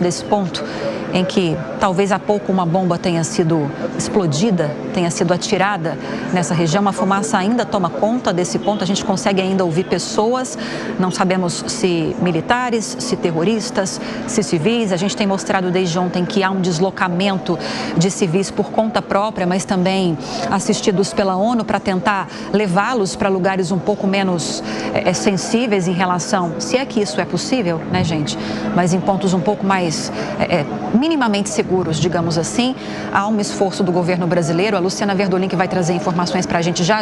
desse ponto em que talvez há pouco uma bomba tenha sido explodida, tenha sido atirada nessa região. A fumaça ainda toma conta desse ponto, a gente consegue ainda ouvir pessoas, não sabemos se militares, se terroristas, se civis. A gente tem mostrado desde ontem que há um deslocamento de civis por conta própria, mas também assistidos pela ONU para tentar levá-los para lugares um pouco menos sensíveis em relação, se é que isso é possível, né, gente? Mas em pontos um pouco mais minimamente seguros, digamos assim. Há um esforço do governo brasileiro. A Luciana Verdolim, que vai trazer informações para a gente já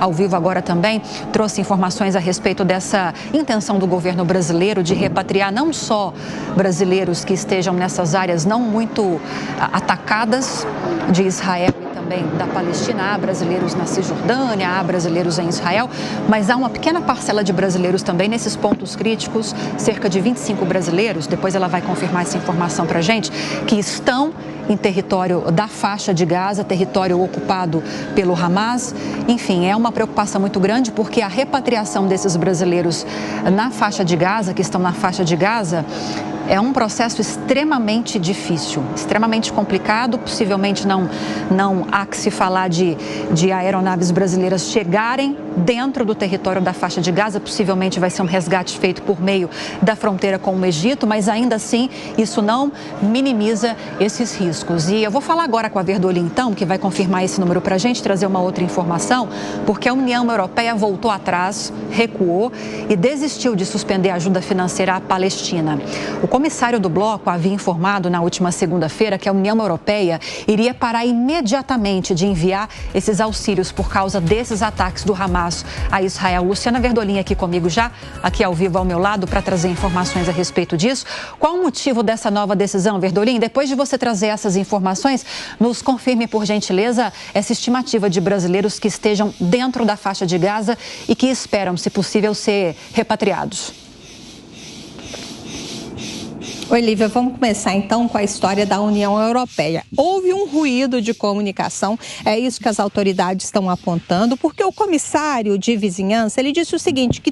ao vivo agora também, trouxe informações a respeito dessa intenção do governo brasileiro de repatriar não só brasileiros que estejam nessas áreas não muito atacadas de Israel e também da Palestina. Há brasileiros na Cisjordânia, há brasileiros em Israel, mas há uma pequena parcela de brasileiros também nesses pontos críticos, cerca de 25 brasileiros, depois ela vai confirmar essa informação para a gente, que estão em território da faixa de Gaza, território ocupado pelo Hamas. Enfim, é uma preocupação muito grande porque a repatriação desses brasileiros na faixa de Gaza, que estão na faixa de Gaza, é um processo extremamente difícil, extremamente complicado. Possivelmente não há que se falar de aeronaves brasileiras chegarem dentro do território da faixa de Gaza. Possivelmente vai ser um resgate feito por meio da fronteira com o Egito, mas ainda assim isso não minimiza esses riscos. E eu vou falar agora com a Verdolim, então, que vai confirmar esse número para a gente, trazer uma outra informação, porque a União Europeia voltou atrás, recuou e desistiu de suspender a ajuda financeira à Palestina. O comissário do bloco havia informado na última segunda-feira que a União Europeia iria parar imediatamente de enviar esses auxílios por causa desses ataques do Hamas a Israel. Luciana Verdolim aqui comigo já, aqui ao vivo ao meu lado, para trazer informações a respeito disso. Qual o motivo dessa nova decisão, Verdolim? Depois de você trazer essas informações, nos confirme, por gentileza, essa estimativa de brasileiros que estejam dentro da faixa de Gaza e que esperam, se possível, ser repatriados. Oi, Lívia, vamos começar então com a história da União Europeia. Houve um ruído de comunicação, é isso que as autoridades estão apontando, porque o comissário de vizinhança, ele disse o seguinte, que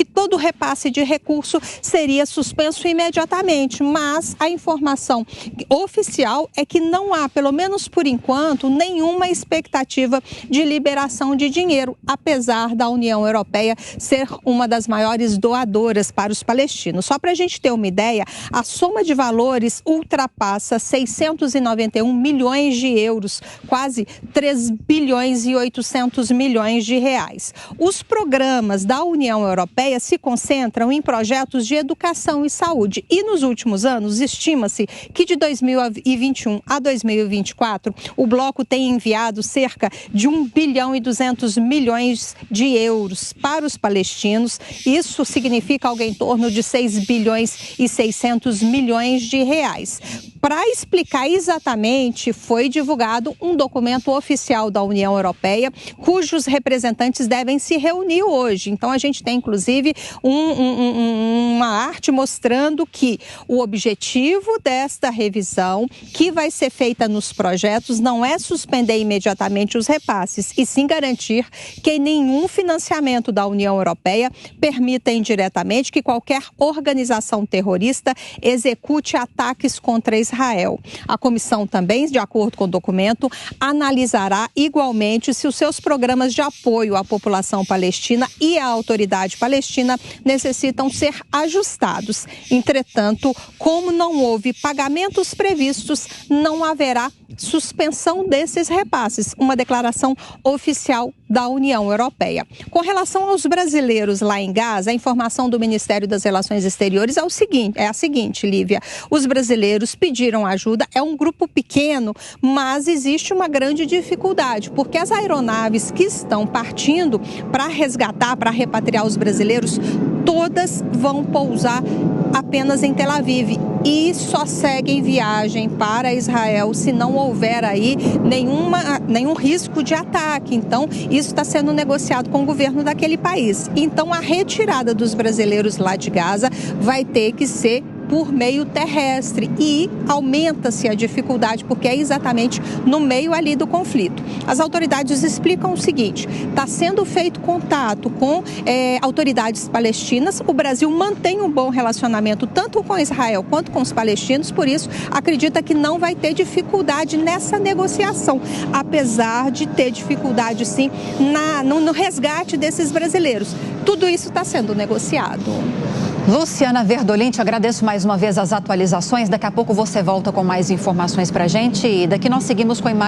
todo repasse de recurso seria suspenso imediatamente, mas a informação oficial é que não há, pelo menos por enquanto, nenhuma expectativa de liberação de dinheiro, apesar da União Europeia ser uma das maiores doadoras para os palestinos. Só para a gente ter uma ideia, a soma de valores ultrapassa 691 milhões de euros, quase 3 bilhões e 800 milhões de reais. Os programas da União Europeia se concentram em projetos de educação e saúde. E nos últimos anos, estima-se que de 2021 a 2024, o bloco tem enviado cerca de 1 bilhão e 200 milhões de euros para os palestinos. Isso significa algo em torno de 6 bilhões e 600 milhões de reais. Para explicar exatamente, foi divulgado um documento oficial da União Europeia, cujos representantes devem se reunir hoje. Então, a gente tem, inclusive, uma arte mostrando que o objetivo desta revisão, que vai ser feita nos projetos, não é suspender imediatamente os repasses, e sim garantir que nenhum financiamento da União Europeia permita indiretamente que qualquer organização terrorista execute ataques contra Israel. A comissão também, de acordo com o documento, analisará igualmente se os seus programas de apoio à população palestina e à autoridade palestina necessitam ser ajustados. Entretanto, como não houve pagamentos previstos, não haverá suspensão desses repasses, uma declaração oficial da União Europeia. Com relação aos brasileiros lá em Gaza, a informação do Ministério das Relações Exteriores é a seguinte, Lívia. Os brasileiros pediram ajuda, é um grupo pequeno, mas existe uma grande dificuldade, porque as aeronaves que estão partindo para resgatar, para repatriar os brasileiros, todas vão pousar apenas em Tel Aviv e só seguem viagem para Israel se não houver aí nenhum risco de ataque. Então, isso está sendo negociado com o governo daquele país. Então, a retirada dos brasileiros lá de Gaza vai ter que ser por meio terrestre e aumenta-se a dificuldade porque é exatamente no meio ali do conflito. As autoridades explicam o seguinte: está sendo feito contato com autoridades palestinas, o Brasil mantém um bom relacionamento tanto com Israel quanto com os palestinos, por isso acredita que não vai ter dificuldade nessa negociação, apesar de ter dificuldade sim no resgate desses brasileiros. Tudo isso está sendo negociado. Luciana Verdolim, te agradeço mais uma vez as atualizações. Daqui a pouco você volta com mais informações para a gente e daqui nós seguimos com a imagem.